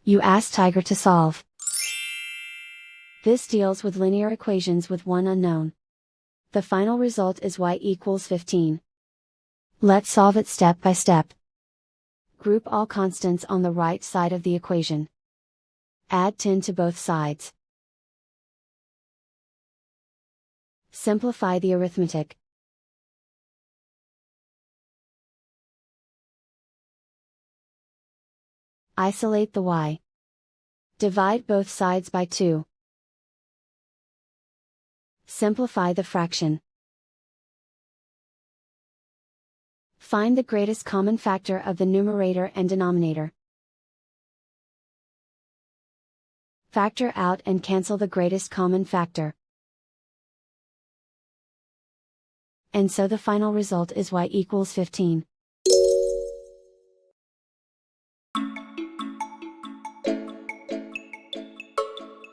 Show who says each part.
Speaker 1: You ask Tiger to solve. This deals with linear equations with one unknown. The final result is y equals 15. Let's solve it step by step. Group all constants on the right side of the equation. Add 10 to both sides. Simplify the arithmetic. Isolate the y. Divide both sides by 2. Simplify the fraction. Find the greatest common factor of the numerator and denominator. Factor out and cancel the greatest common factor. And so the final result is y equals 15.